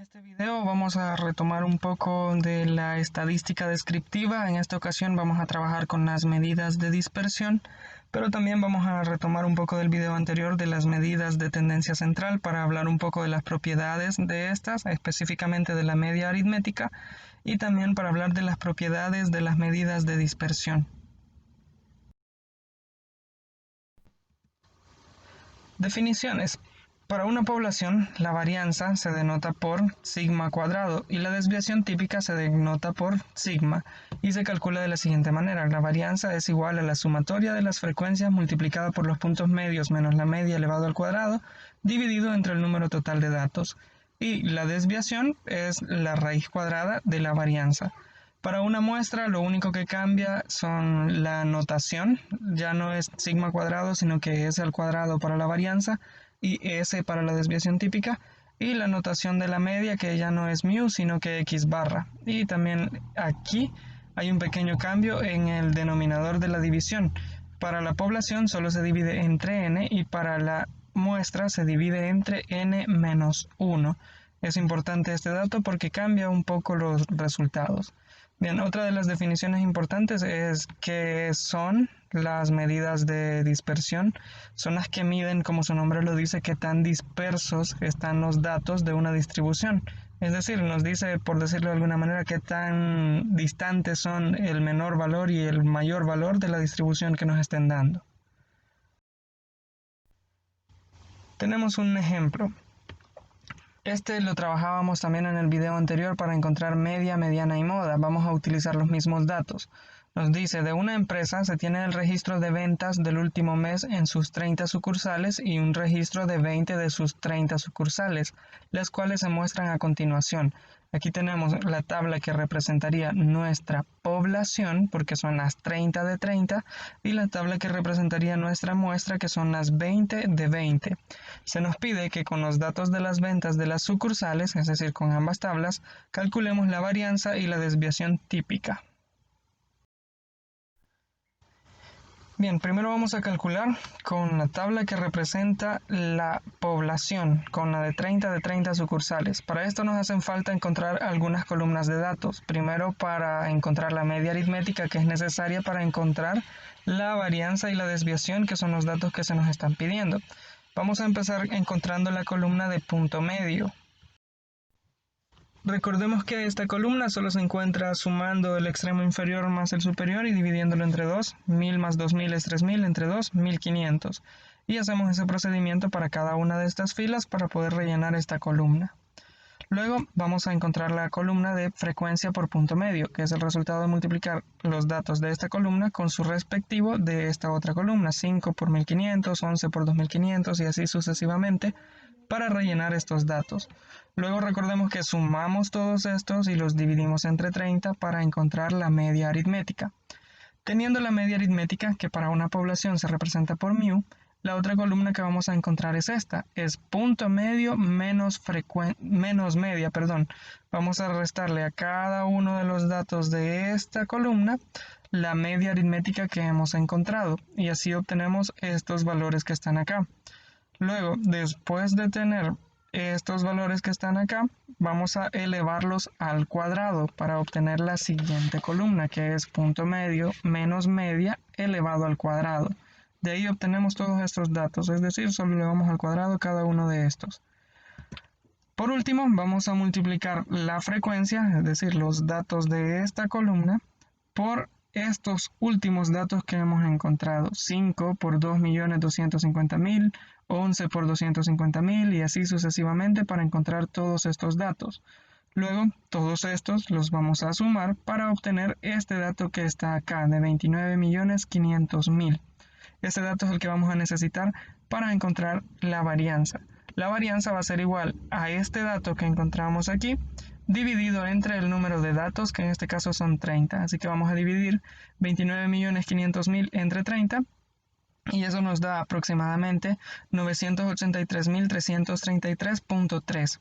este video vamos a retomar un poco de la estadística descriptiva. En esta ocasión vamos a trabajar con las medidas de dispersión, pero también vamos a retomar un poco del video anterior de las medidas de tendencia central para hablar un poco de las propiedades de estas, específicamente de la media aritmética, y también para hablar de las propiedades de las medidas de dispersión. Definiciones. Para una población, la varianza se denota por sigma cuadrado y la desviación típica se denota por sigma y se calcula de la siguiente manera. La varianza es igual a la sumatoria de las frecuencias multiplicada por los puntos medios menos la media elevado al cuadrado dividido entre el número total de datos. Y la desviación es la raíz cuadrada de la varianza. Para una muestra lo único que cambia son la notación, ya no es sigma cuadrado sino que es al cuadrado para la varianza y S para la desviación típica, y la notación de la media que ya no es mu sino que x barra. Y también aquí hay un pequeño cambio en el denominador de la división. Para la población solo se divide entre n y para la muestra se divide entre n menos 1. Es importante este dato porque cambia un poco los resultados. Bien, otra de las definiciones importantes es que son las medidas de dispersión. Son las que miden, como su nombre lo dice, qué tan dispersos están los datos de una distribución. Es decir, nos dice, por decirlo de alguna manera, qué tan distantes son el menor valor y el mayor valor de la distribución que nos estén dando. Tenemos un ejemplo. Este lo trabajábamos también en el video anterior para encontrar media, mediana y moda. Vamos a utilizar los mismos datos. Nos dice, de una empresa se tiene el registro de ventas del último mes en sus 30 sucursales y un registro de 20 de sus 30 sucursales, las cuales se muestran a continuación. Aquí tenemos la tabla que representaría nuestra población, porque son las 30 de 30, y la tabla que representaría nuestra muestra, que son las 20 de 20. Se nos pide que con los datos de las ventas de las sucursales, es decir, con ambas tablas, calculemos la varianza y la desviación típica. Bien, primero vamos a calcular con la tabla que representa la población, con la de 30 sucursales. Para esto nos hacen falta encontrar algunas columnas de datos. Primero para encontrar la media aritmética que es necesaria para encontrar la varianza y la desviación, que son los datos que se nos están pidiendo. Vamos a empezar encontrando la columna de punto medio. Recordemos que esta columna solo se encuentra sumando el extremo inferior más el superior y dividiéndolo entre 2. 1000 más 2000 es 3000, entre 2, 1500. Y hacemos ese procedimiento para cada una de estas filas para poder rellenar esta columna. Luego vamos a encontrar la columna de frecuencia por punto medio, que es el resultado de multiplicar los datos de esta columna con su respectivo de esta otra columna, 5 por 1500, 11 por 2500 y así sucesivamente, para rellenar estos datos. Luego recordemos que sumamos todos estos y los dividimos entre 30 para encontrar la media aritmética. Teniendo la media aritmética, que para una población se representa por mu, la otra columna que vamos a encontrar es esta, es punto medio menos media. Vamos a restarle a cada uno de los datos de esta columna la media aritmética que hemos encontrado y así obtenemos estos valores que están acá. Luego, después de tener estos valores que están acá, vamos a elevarlos al cuadrado para obtener la siguiente columna, que es punto medio menos media elevado al cuadrado. De ahí obtenemos todos estos datos, es decir, solo elevamos al cuadrado cada uno de estos. Por último, vamos a multiplicar la frecuencia, es decir, los datos de esta columna, por estos últimos datos que hemos encontrado. 5 por 2.250.000, 11 por 250.000 y así sucesivamente para encontrar todos estos datos. Luego, todos estos los vamos a sumar para obtener este dato que está acá, de 29.500.000. Este dato es el que vamos a necesitar para encontrar la varianza. La varianza va a ser igual a este dato que encontramos aquí, dividido entre el número de datos, que en este caso son 30. Así que vamos a dividir 29.500.000 entre 30 y eso nos da aproximadamente 983.333.3.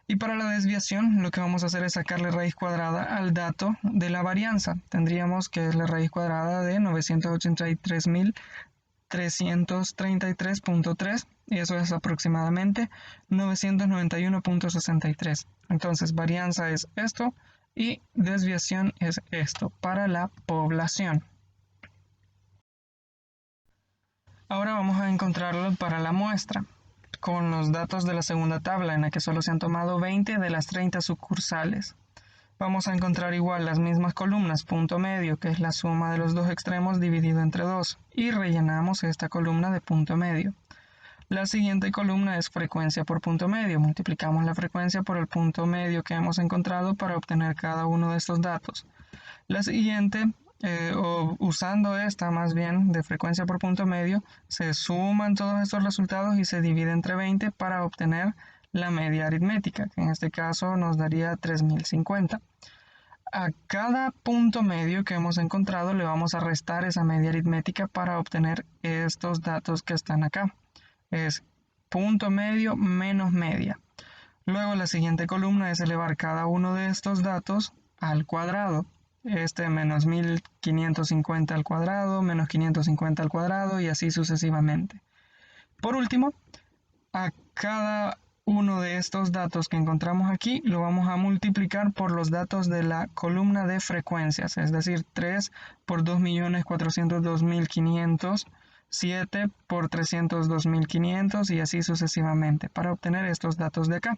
Y para la desviación lo que vamos a hacer es sacarle raíz cuadrada al dato de la varianza. Tendríamos que es la raíz cuadrada de 983.333.3 y eso es aproximadamente 991.63. Entonces, varianza es esto y desviación es esto para la población. Ahora vamos a encontrarlo para la muestra, con los datos de la segunda tabla, en la que solo se han tomado 20 de las 30 sucursales. Vamos a encontrar igual las mismas columnas, punto medio, que es la suma de los dos extremos dividido entre 2, y rellenamos esta columna de punto medio. La siguiente columna es frecuencia por punto medio. Multiplicamos la frecuencia por el punto medio que hemos encontrado para obtener cada uno de estos datos. La siguiente, usando esta más bien de frecuencia por punto medio, se suman todos estos resultados y se divide entre 20 para obtener la media aritmética, que en este caso nos daría 3050. A cada punto medio que hemos encontrado le vamos a restar esa media aritmética para obtener estos datos que están acá. Es punto medio menos media. Luego la siguiente columna es elevar cada uno de estos datos al cuadrado. Menos 1550 al cuadrado, menos 550 al cuadrado y así sucesivamente. Por último, a cada uno de estos datos que encontramos aquí lo vamos a multiplicar por los datos de la columna de frecuencias, es decir, 3 por 2.402.500, 7 por 302.500 y así sucesivamente para obtener estos datos de acá.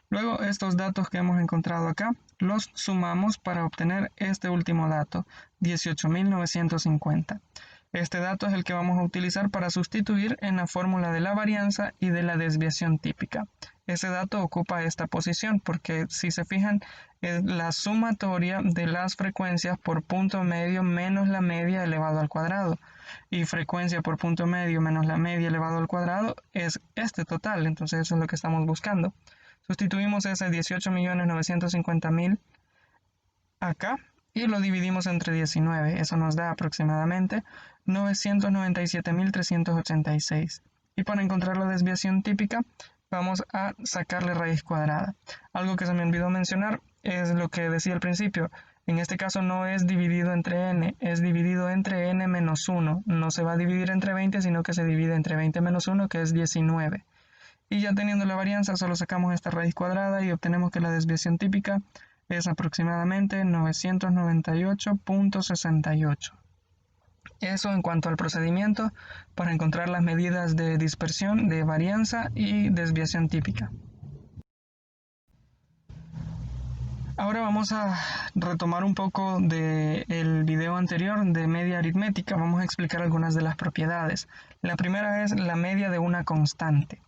Luego estos datos que hemos encontrado acá los sumamos para obtener este último dato, 18.950. Este dato es el que vamos a utilizar para sustituir en la fórmula de la varianza y de la desviación típica. Ese dato ocupa esta posición porque, si se fijan, es la sumatoria de las frecuencias por punto medio menos la media elevado al cuadrado. Y frecuencia por punto medio menos la media elevado al cuadrado es este total, entonces eso es lo que estamos buscando. Sustituimos ese 18.950.000 acá y lo dividimos entre 19. Eso nos da aproximadamente 997.386. Y para encontrar la desviación típica, vamos a sacarle raíz cuadrada. Algo que se me olvidó mencionar es lo que decía al principio. En este caso no es dividido entre n, es dividido entre n menos 1. No se va a dividir entre 20, sino que se divide entre 20 menos 1, que es 19. Y ya teniendo la varianza, solo sacamos esta raíz cuadrada y obtenemos que la desviación típica es aproximadamente 998.68. Eso en cuanto al procedimiento para encontrar las medidas de dispersión, de varianza y desviación típica. Ahora vamos a retomar un poco del video anterior de media aritmética. Vamos a explicar algunas de las propiedades. La primera es la media de una constante.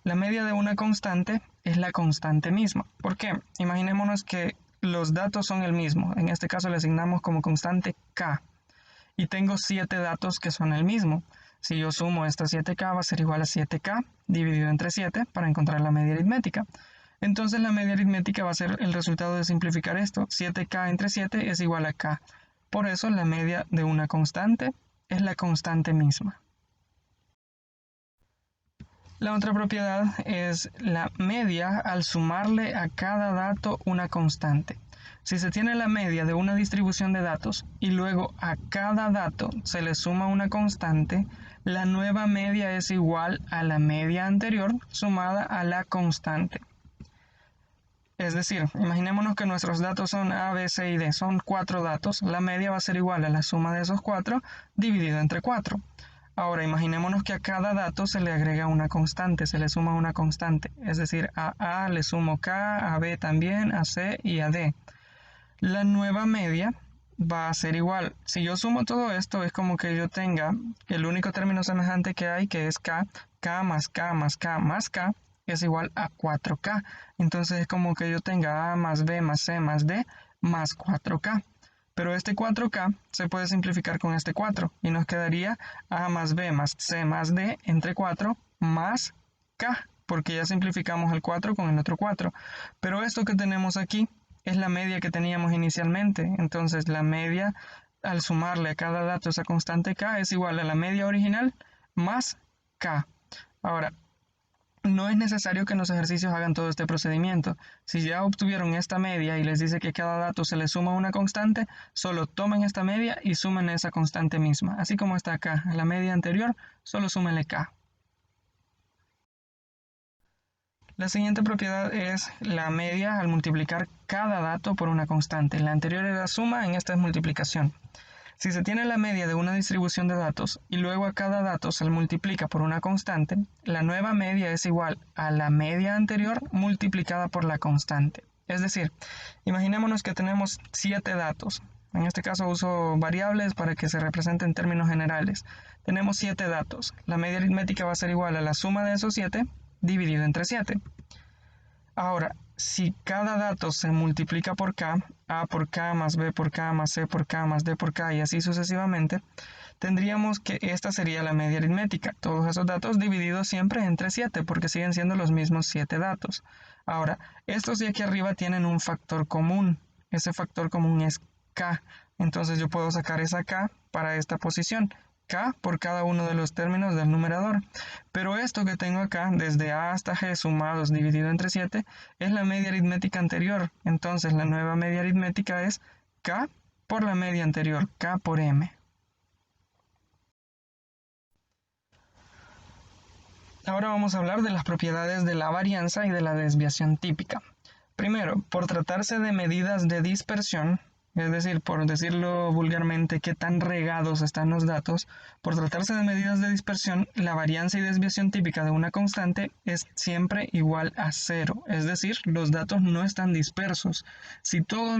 La media de una constante es la constante misma. ¿Por qué? Imaginémonos que los datos son el mismo. En este caso le asignamos como constante k. Y tengo 7 datos que son el mismo. Si yo sumo estas 7k va a ser igual a 7k dividido entre 7 para encontrar la media aritmética. Entonces la media aritmética va a ser el resultado de simplificar esto. 7k entre 7 es igual a k. Por eso la media de una constante es la constante misma. La otra propiedad es la media al sumarle a cada dato una constante. Si se tiene la media de una distribución de datos y luego a cada dato se le suma una constante, la nueva media es igual a la media anterior sumada a la constante. Es decir, imaginémonos que nuestros datos son A, B, C y D, son 4 datos. La media va a ser igual a la suma de esos 4 dividido entre 4. Ahora, imaginémonos que a cada dato se le agrega una constante, se le suma una constante. Es decir, a A le sumo K, a B también, a C y a D. La nueva media va a ser igual. Si yo sumo todo esto, es como que yo tenga el único término semejante que hay, que es K. K más K más K más K es igual a 4K. Entonces es como que yo tenga A más B más C más D más 4K. Pero este 4K se puede simplificar con este 4 y nos quedaría A más B más C más D entre 4 más K, porque ya simplificamos el 4 con el otro 4. Pero esto que tenemos aquí es la media que teníamos inicialmente. Entonces la media, al sumarle a cada dato esa constante K, es igual a la media original más K. Ahora, no es necesario que en los ejercicios hagan todo este procedimiento. Si ya obtuvieron esta media y les dice que cada dato se le suma una constante, solo tomen esta media y sumen esa constante misma. Así como está acá, la media anterior, solo súmenle K. La siguiente propiedad es la media al multiplicar cada dato por una constante. La anterior era suma, en esta es multiplicación. Si se tiene la media de una distribución de datos y luego a cada dato se le multiplica por una constante, la nueva media es igual a la media anterior multiplicada por la constante. Es decir, imaginémonos que tenemos 7 datos. En este caso uso variables para que se representen en términos generales. Tenemos 7 datos. La media aritmética va a ser igual a la suma de esos 7 dividido entre 7. Ahora, si cada dato se multiplica por k, a por k más b por k más c por k más d por k y así sucesivamente, tendríamos que esta sería la media aritmética. Todos esos datos divididos siempre entre 7 porque siguen siendo los mismos 7 datos. Ahora, estos de aquí arriba tienen un factor común. Ese factor común es k. Entonces yo puedo sacar esa k para esta posición. K por cada uno de los términos del numerador. Pero esto que tengo acá, desde A hasta G sumados dividido entre 7, es la media aritmética anterior. Entonces la nueva media aritmética es K por la media anterior, K por M. Ahora vamos a hablar de las propiedades de la varianza y de la desviación típica. Primero, por tratarse de medidas de dispersión, es decir, por decirlo vulgarmente, qué tan regados están los datos, por tratarse de medidas de dispersión, la varianza y desviación típica de una constante es siempre igual a 0, es decir, los datos no están dispersos. Si todos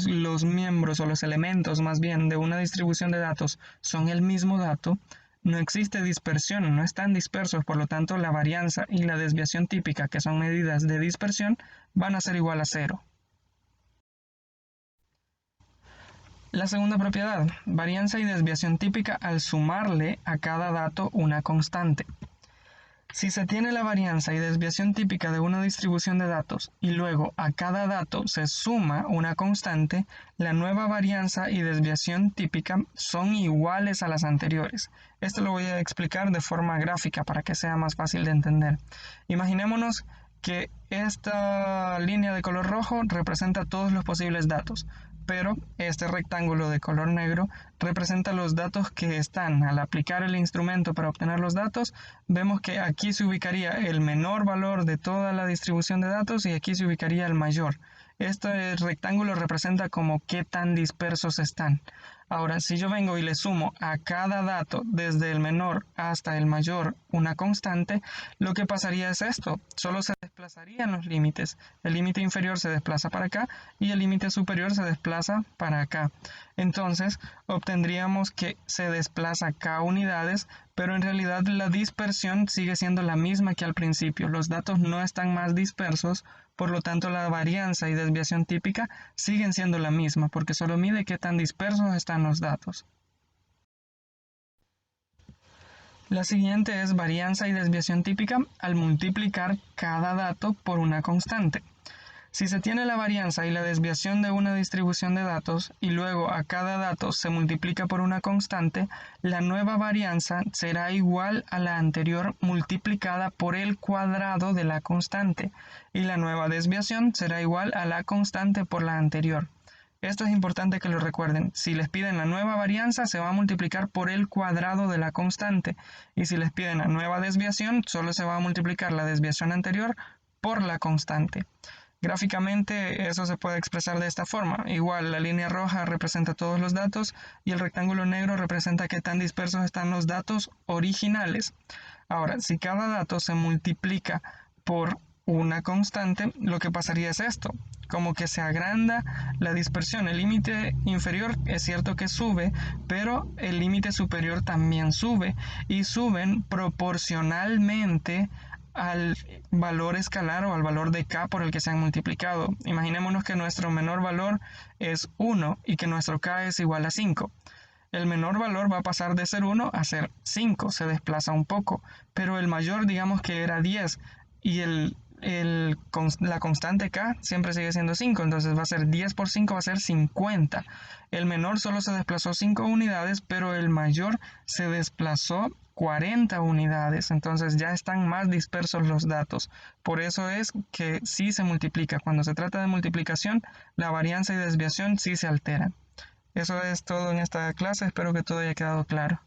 los miembros o los elementos más bien de una distribución de datos son el mismo dato, no existe dispersión, no están dispersos, por lo tanto la varianza y la desviación típica, que son medidas de dispersión, van a ser igual a 0. La segunda propiedad, varianza y desviación típica al sumarle a cada dato una constante. Si se tiene la varianza y desviación típica de una distribución de datos y luego a cada dato se suma una constante, la nueva varianza y desviación típica son iguales a las anteriores. Esto lo voy a explicar de forma gráfica para que sea más fácil de entender. Imaginémonos que esta línea de color rojo representa todos los posibles datos, pero este rectángulo de color negro representa los datos que están. Al aplicar el instrumento para obtener los datos, vemos que aquí se ubicaría el menor valor de toda la distribución de datos y aquí se ubicaría el mayor. Este rectángulo representa como qué tan dispersos están. Ahora, si yo vengo y le sumo a cada dato, desde el menor hasta el mayor, una constante, lo que pasaría es esto, solo se desplazarían los límites. El límite inferior se desplaza para acá y el límite superior se desplaza para acá. Entonces, obtendríamos que se desplaza k unidades, pero en realidad la dispersión sigue siendo la misma que al principio. Los datos no están más dispersos, por lo tanto la varianza y desviación típica siguen siendo la misma, porque solo mide qué tan dispersos están los datos. La siguiente es varianza y desviación típica al multiplicar cada dato por una constante. Si se tiene la varianza y la desviación de una distribución de datos y luego a cada dato se multiplica por una constante, la nueva varianza será igual a la anterior multiplicada por el cuadrado de la constante y la nueva desviación será igual a la constante por la anterior. Esto es importante que lo recuerden. Si les piden la nueva varianza, se va a multiplicar por el cuadrado de la constante. Y si les piden la nueva desviación, solo se va a multiplicar la desviación anterior por la constante. Gráficamente eso se puede expresar de esta forma. Igual la línea roja representa todos los datos y el rectángulo negro representa qué tan dispersos están los datos originales. Ahora, si cada dato se multiplica por una constante, lo que pasaría es esto, como que se agranda la dispersión. El límite inferior es cierto que sube, pero el límite superior también sube y suben proporcionalmente al valor escalar o al valor de k por el que se han multiplicado. Imaginémonos que nuestro menor valor es 1 y que nuestro k es igual a 5. El menor valor va a pasar de ser 1 a ser 5, se desplaza un poco, pero el mayor digamos que era 10 y la constante k siempre sigue siendo 5, entonces va a ser 10 por 5 va a ser 50. El menor solo se desplazó 5 unidades, pero el mayor se desplazó 40 unidades, entonces ya están más dispersos los datos. Por eso es que sí se multiplica. Cuando se trata de multiplicación, la varianza y desviación sí se alteran. Eso es todo en esta clase, espero que todo haya quedado claro.